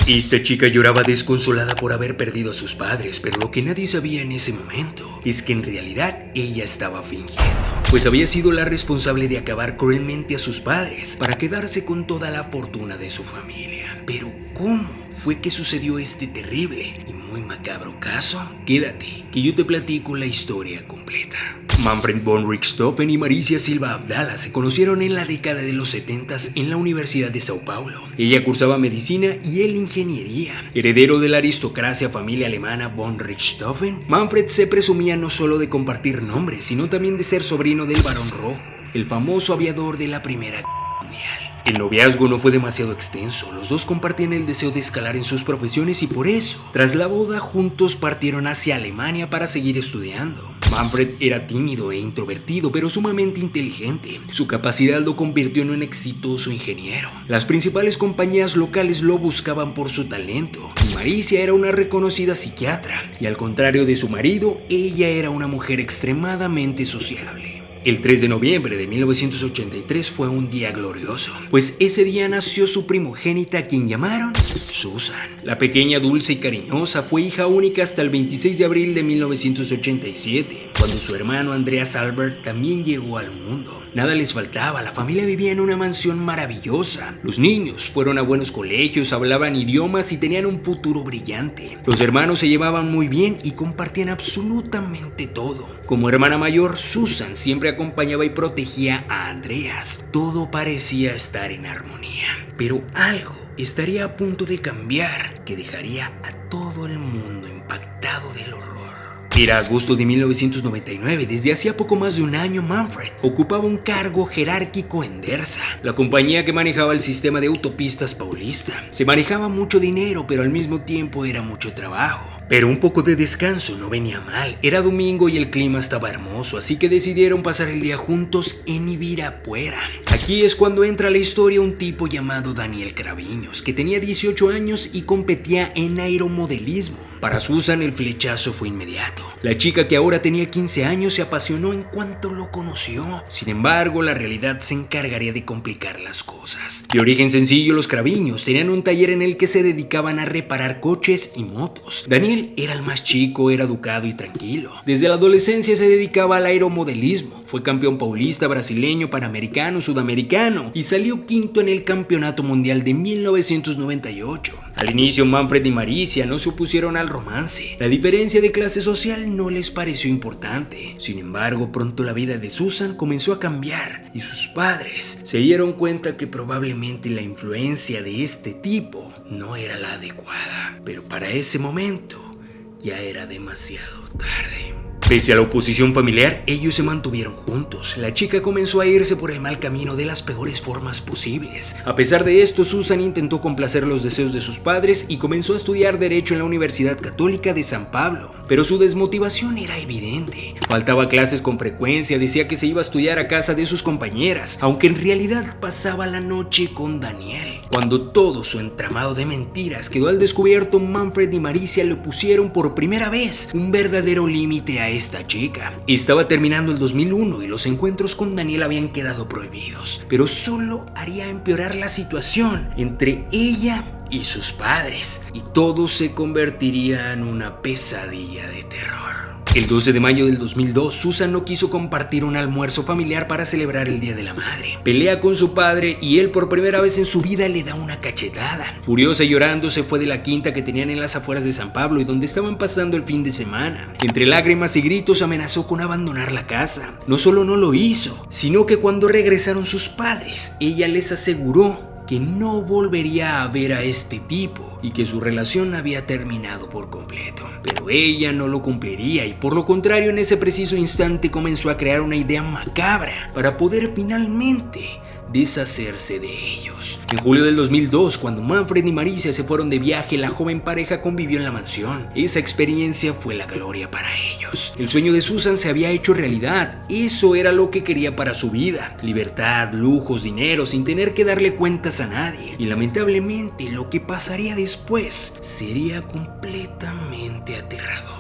Esta chica lloraba desconsolada por haber perdido a sus padres, pero lo que nadie sabía en ese momento es que en realidad ella estaba fingiendo, pues había sido la responsable de acabar cruelmente a sus padres para quedarse con toda la fortuna de su familia. Pero ¿cómo fue que sucedió este terrible y muy macabro caso? Quédate, que yo te platico la historia completa. Manfred von Richthofen y Maricia Silva Abdala se conocieron en la década de los 70 en la Universidad de Sao Paulo. Ella cursaba medicina y él ingeniería. Heredero de la aristocracia familia alemana von Richthofen, Manfred se presumía no solo de compartir nombres, sino también de ser sobrino del Barón Rojo, el famoso aviador de la Primera Guerra Mundial. El noviazgo no fue demasiado extenso, los dos compartían el deseo de escalar en sus profesiones y por eso, tras la boda, juntos partieron hacia Alemania para seguir estudiando. Manfred era tímido e introvertido, pero sumamente inteligente. Su capacidad lo convirtió en un exitoso ingeniero. Las principales compañías locales lo buscaban por su talento. Y Maricia era una reconocida psiquiatra, y al contrario de su marido, ella era una mujer extremadamente sociable. El 3 de noviembre de 1983 fue un día glorioso, pues ese día nació su primogénita, a quien llamaron Susan. La pequeña, dulce y cariñosa, fue hija única hasta el 26 de abril de 1987, cuando su hermano Andreas Albert también llegó al mundo. Nada les faltaba, la familia vivía en una mansión maravillosa. Los niños fueron a buenos colegios, hablaban idiomas y tenían un futuro brillante. Los hermanos se llevaban muy bien y compartían absolutamente todo. Como hermana mayor, Susan siempre acompañaba y protegía a Andreas. Todo parecía estar en armonía, pero algo estaría a punto de cambiar que dejaría a todo el mundo impactado del horror. Era agosto de 1999, desde hacía poco más de un año Manfred ocupaba un cargo jerárquico en Dersa, la compañía que manejaba el sistema de autopistas paulista. Se manejaba mucho dinero, pero al mismo tiempo era mucho trabajo. Pero un poco de descanso no venía mal. Era domingo y el clima estaba hermoso, así que decidieron pasar el día juntos en Ibirapuera. Aquí es cuando entra a la historia un tipo llamado Daniel Craviños, que tenía 18 años y competía en aeromodelismo. Para Susan el flechazo fue inmediato. La chica, que ahora tenía 15 años, se apasionó en cuanto lo conoció. Sin embargo, la realidad se encargaría de complicar las cosas. De origen sencillo, los Craviños tenían un taller en el que se dedicaban a reparar coches y motos. Daniel era el más chico, era educado y tranquilo. Desde la adolescencia se dedicaba al aeromodelismo. Fue campeón paulista, brasileño, panamericano, sudamericano y salió quinto en el Campeonato Mundial de 1998. Al inicio, Manfred y Maricia no se opusieron al romance. La diferencia de clase social no les pareció importante. Sin embargo, pronto la vida de Susan comenzó a cambiar y sus padres se dieron cuenta que probablemente la influencia de este tipo no era la adecuada. Pero para ese momento ya era demasiado tarde. Pese a la oposición familiar, ellos se mantuvieron juntos. La chica comenzó a irse por el mal camino de las peores formas posibles. A pesar de esto, Susan intentó complacer los deseos de sus padres y comenzó a estudiar Derecho en la Universidad Católica de San Pablo. Pero su desmotivación era evidente. Faltaba clases con frecuencia, decía que se iba a estudiar a casa de sus compañeras, aunque en realidad pasaba la noche con Daniel. Cuando todo su entramado de mentiras quedó al descubierto, Manfred y Maricia le pusieron por primera vez un verdadero límite a esta chica. Estaba terminando el 2001 y los encuentros con Daniel habían quedado prohibidos, pero solo haría empeorar la situación entre ella y sus padres, y todo se convertiría en una pesadilla de terror. El 12 de mayo del 2002, Susan no quiso compartir un almuerzo familiar para celebrar el Día de la Madre. Pelea con su padre y él, por primera vez en su vida, le da una cachetada. Furiosa y llorando, se fue de la quinta que tenían en las afueras de San Pablo y donde estaban pasando el fin de semana. Entre lágrimas y gritos amenazó con abandonar la casa. No solo no lo hizo, sino que cuando regresaron sus padres, ella les aseguró que no volvería a ver a este tipo y que su relación había terminado por completo. Pero ella no lo cumpliría y por lo contrario, en ese preciso instante comenzó a crear una idea macabra para poder finalmente deshacerse de ellos. En julio del 2002, cuando Manfred y Maricia se fueron de viaje, la joven pareja convivió en la mansión. Esa experiencia fue la gloria para ellos. El sueño de Susan se había hecho realidad. Eso era lo que quería para su vida: libertad, lujos, dinero, sin tener que darle cuentas a nadie. Y lamentablemente, lo que pasaría después sería completamente aterrador.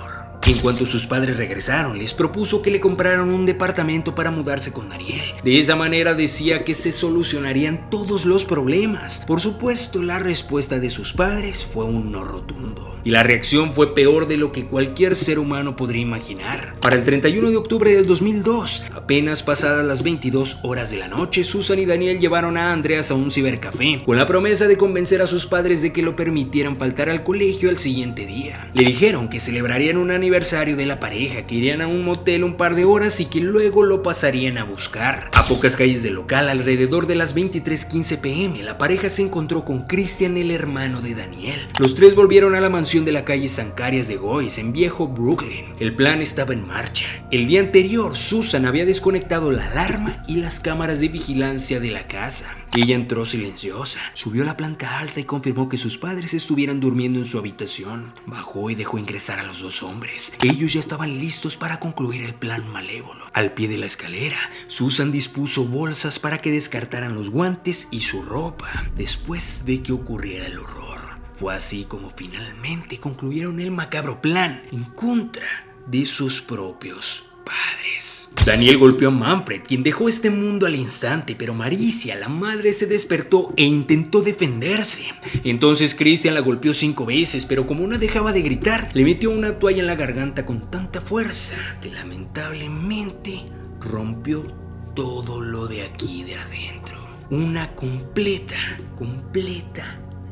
En cuanto sus padres regresaron, les propuso que le compraran un departamento para mudarse con Daniel. De esa manera decía que se solucionarían todos los problemas. Por supuesto, la respuesta de sus padres fue un no rotundo. Y la reacción fue peor de lo que cualquier ser humano podría imaginar. Para el 31 de octubre del 2002, apenas pasadas las 22 horas de la noche, Susan y Daniel llevaron a Andreas a un cibercafé, con la promesa de convencer a sus padres de que lo permitieran faltar al colegio al siguiente día. Le dijeron que celebrarían un aniversario de la pareja, que irían a un motel un par de horas y que luego lo pasarían a buscar. A pocas calles del local, alrededor de las 23:15 p.m., la pareja se encontró con Christian, el hermano de Daniel. Los tres volvieron a la mansión de la calle San Carias de Gois, en Viejo Brooklyn. El plan estaba en marcha. El día anterior, Susan había desconectado la alarma y las cámaras de vigilancia de la casa. Ella entró silenciosa, subió a la planta alta y confirmó que sus padres estuvieran durmiendo en su habitación. Bajó y dejó ingresar a los dos hombres. Ellos ya estaban listos para concluir el plan malévolo. Al pie de la escalera, Susan dispuso bolsas para que descartaran los guantes y su ropa después de que ocurriera el horror. Fue así como finalmente concluyeron el macabro plan en contra de sus propios padres. Daniel golpeó a Manfred, quien dejó este mundo al instante, pero Maricia, la madre, se despertó e intentó defenderse. Entonces Christian la golpeó 5 veces, pero como no dejaba de gritar, le metió una toalla en la garganta con tanta fuerza que lamentablemente rompió todo lo de aquí de adentro. Una completa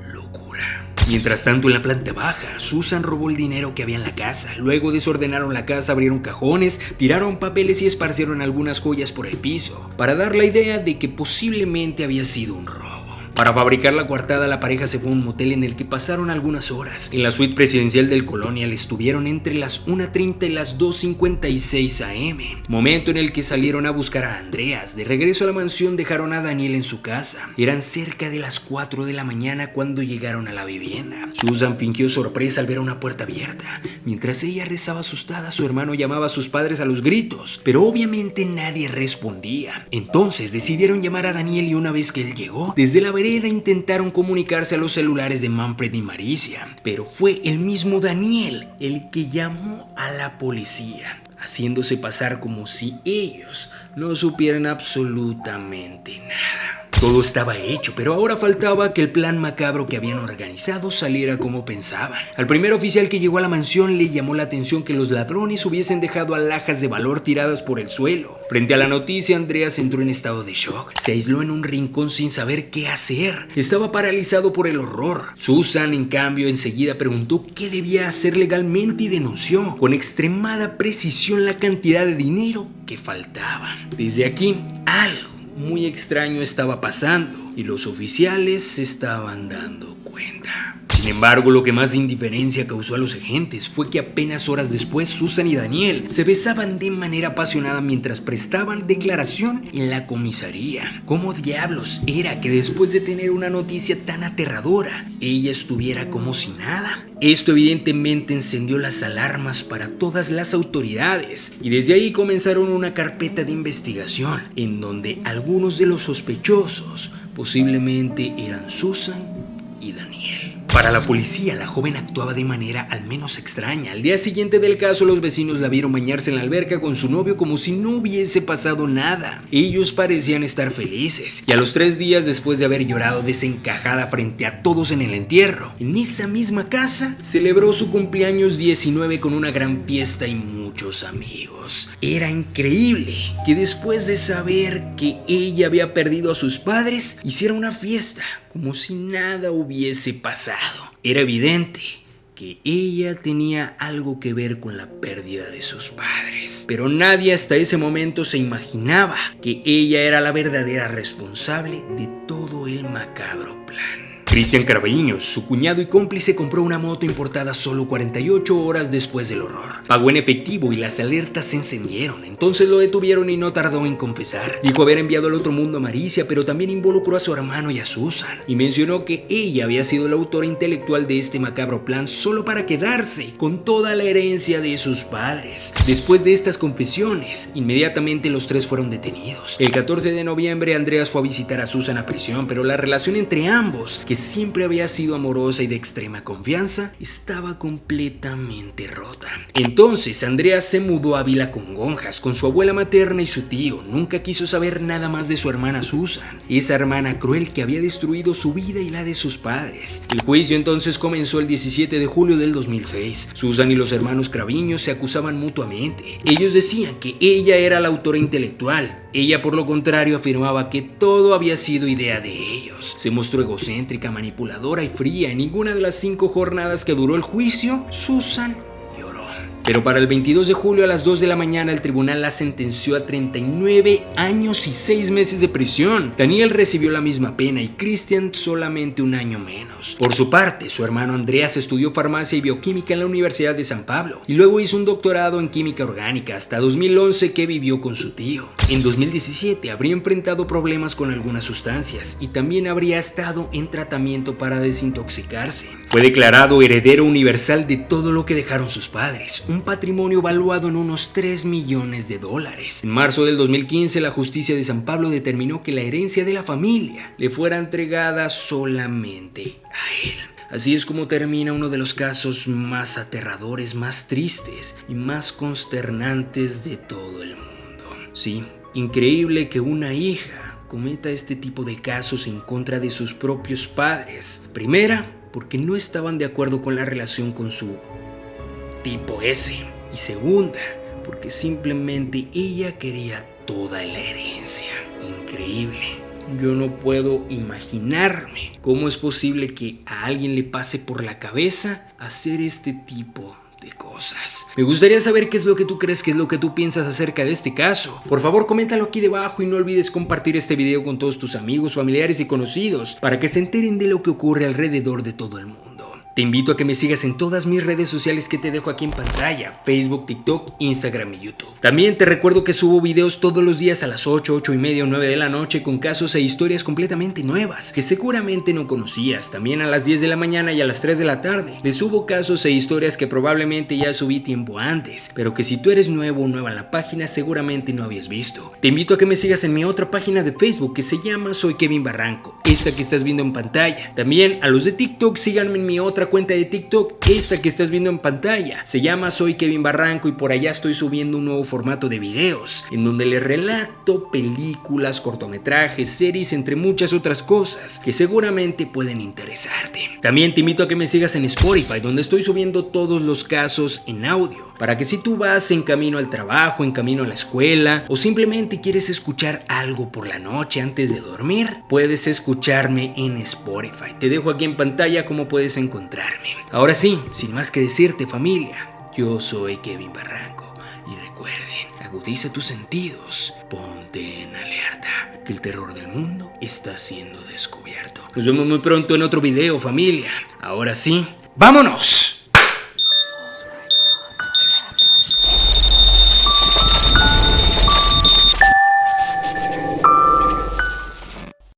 locura. Mientras tanto, en la planta baja, Susan robó el dinero que había en la casa. Luego desordenaron la casa, abrieron cajones, tiraron papeles y esparcieron algunas joyas por el piso, para dar la idea de que posiblemente había sido un robo. Para fabricar la coartada, la pareja se fue a un motel en el que pasaron algunas horas. En la suite presidencial del Colonial estuvieron entre las 1:30 y las 2:56 am, momento en el que salieron a buscar a Andreas. De regreso a la mansión, dejaron a Daniel en su casa. Eran cerca de las 4 de la mañana cuando llegaron a la vivienda. Susan fingió sorpresa al ver una puerta abierta. Mientras ella rezaba asustada, su hermano llamaba a sus padres a los gritos, pero obviamente nadie respondía. Entonces decidieron llamar a Daniel y una vez que él llegó, desde la vereda intentaron comunicarse a los celulares de Manfred y Maricia, pero fue el mismo Daniel el que llamó a la policía, haciéndose pasar como si ellos no supieran absolutamente nada. Todo estaba hecho, pero ahora faltaba que el plan macabro que habían organizado saliera como pensaban. Al primer oficial que llegó a la mansión le llamó la atención que los ladrones hubiesen dejado alhajas de valor tiradas por el suelo. Frente a la noticia, Andreas entró en estado de shock. Se aisló en un rincón sin saber qué hacer. Estaba paralizado por el horror. Susan, en cambio, enseguida preguntó qué debía hacer legalmente y denunció con extremada precisión la cantidad de dinero que faltaba. Desde aquí, algo muy extraño estaba pasando y los oficiales se estaban dando cuenta. Sin embargo, lo que más indiferencia causó a los agentes fue que apenas horas después Susan y Daniel se besaban de manera apasionada mientras prestaban declaración en la comisaría. ¿Cómo diablos era que después de tener una noticia tan aterradora, ella estuviera como si nada? Esto evidentemente encendió las alarmas para todas las autoridades y desde ahí comenzaron una carpeta de investigación en donde algunos de los sospechosos posiblemente eran Susan y Daniel. Para la policía, la joven actuaba de manera al menos extraña. Al día siguiente del caso, los vecinos la vieron bañarse en la alberca con su novio como si no hubiese pasado nada. Ellos parecían estar felices, y a los 3 días después de haber llorado desencajada frente a todos en el entierro, en esa misma casa, celebró su cumpleaños 19 con una gran fiesta y muchos amigos. Era increíble que después de saber que ella había perdido a sus padres, hiciera una fiesta como si nada hubiese pasado. Era evidente que ella tenía algo que ver con la pérdida de sus padres, pero nadie hasta ese momento se imaginaba que ella era la verdadera responsable de todo el macabro plan. Christian Carvalhinos, su cuñado y cómplice, compró una moto importada solo 48 horas después del horror. Pagó en efectivo y las alertas se encendieron. Entonces lo detuvieron y no tardó en confesar. Dijo haber enviado al otro mundo a Maricia, pero también involucró a su hermano y a Susan. Y mencionó que ella había sido la autora intelectual de este macabro plan solo para quedarse con toda la herencia de sus padres. Después de estas confesiones, inmediatamente los tres fueron detenidos. El 14 de noviembre, Andreas fue a visitar a Susan a prisión, pero la relación entre ambos, que siempre había sido amorosa y de extrema confianza, estaba completamente rota. Entonces Andrea se mudó a Villa Congonhas con su abuela materna y su tío. Nunca quiso saber nada más de su hermana Susan, esa hermana cruel que había destruido su vida y la de sus padres. El juicio entonces comenzó el 17 de julio del 2006. Susan y los hermanos Craviño se acusaban mutuamente. Ellos decían que ella era la autora intelectual. Ella, por lo contrario, afirmaba que todo había sido idea de ellos. Se mostró egocéntrica, manipuladora y fría. En ninguna de las 5 jornadas que duró el juicio, Susan lloró. Pero para el 22 de julio a las 2 de la mañana el tribunal la sentenció a 39 años y 6 meses de prisión. Daniel recibió la misma pena y Christian solamente un año menos. Por su parte, su hermano Andreas estudió farmacia y bioquímica en la Universidad de San Pablo y luego hizo un doctorado en química orgánica hasta 2011 que vivió con su tío. En 2017 habría enfrentado problemas con algunas sustancias y también habría estado en tratamiento para desintoxicarse. Fue declarado heredero universal de todo lo que dejaron sus padres, un patrimonio valuado en unos $3 millones. En marzo del 2015 la justicia de San Pablo determinó que la herencia de la familia le fuera entregada solamente a él. Así es como termina uno de los casos más aterradores, más tristes y más consternantes de todo el mundo. Sí, increíble que una hija cometa este tipo de casos en contra de sus propios padres. Primera, porque no estaban de acuerdo con la relación con su tipo S. Y segunda, porque simplemente ella quería toda la herencia. Increíble. Yo no puedo imaginarme cómo es posible que a alguien le pase por la cabeza hacer este tipo de cosas. Me gustaría saber qué es lo que tú crees, qué es lo que tú piensas acerca de este caso. Por favor, coméntalo aquí debajo y no olvides compartir este video con todos tus amigos, familiares y conocidos para que se enteren de lo que ocurre alrededor de todo el mundo. Te invito a que me sigas en todas mis redes sociales que te dejo aquí en pantalla: Facebook, TikTok, Instagram y YouTube. También te recuerdo que subo videos todos los días a las 8, 8 y media o 9 de la noche con casos e historias completamente nuevas que seguramente no conocías. También a las 10 de la mañana y a las 3 de la tarde les subo casos e historias que probablemente ya subí tiempo antes, pero que si tú eres nuevo o nueva en la página seguramente no habías visto. Te invito a que me sigas en mi otra página de Facebook que se llama Soy Kevin Barranco, esta que estás viendo en pantalla. También a los de TikTok síganme en mi otra cuenta de TikTok, esta que estás viendo en pantalla. Se llama Soy Kevin Barranco y por allá estoy subiendo un nuevo formato de videos en donde les relato películas, cortometrajes, series, entre muchas otras cosas que seguramente pueden interesarte. También te invito a que me sigas en Spotify, donde estoy subiendo todos los casos en audio, para que si tú vas en camino al trabajo, en camino a la escuela o simplemente quieres escuchar algo por la noche antes de dormir, puedes escucharme en Spotify. Te dejo aquí en pantalla cómo puedes encontrarme. Ahora sí, sin más que decirte, familia, yo soy Kevin Barranco y recuerden, agudiza tus sentidos, ponte en alerta, que el terror del mundo está siendo descubierto. Nos vemos muy pronto en otro video, familia. Ahora sí, ¡vámonos!